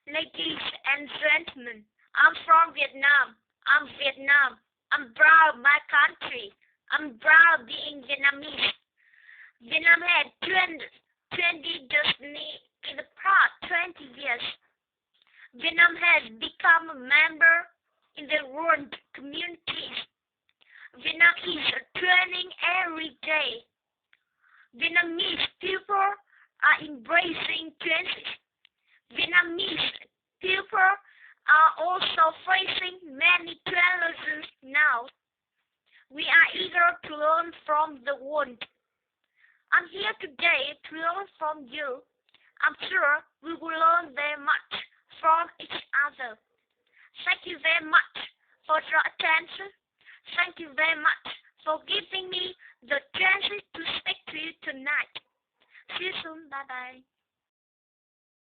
Ladies and gentlemen, I'm from Vietnam. I'm proud of my country. I'm proud being Vietnamese. Vietnam had 20 destiny in the past 20 years. Vietnam has become a member in the world communities. Vietnam is training every day. Vietnamese people are embracing changes. Vietnamese people are also facing many challenges now. We are eager to learn from the world. I'm here today to learn from you. I'm sure we will learn very much from each other. Thank you very much for your attention. Thank you very much for giving me the chance to speak to you tonight. See you soon. Bye bye.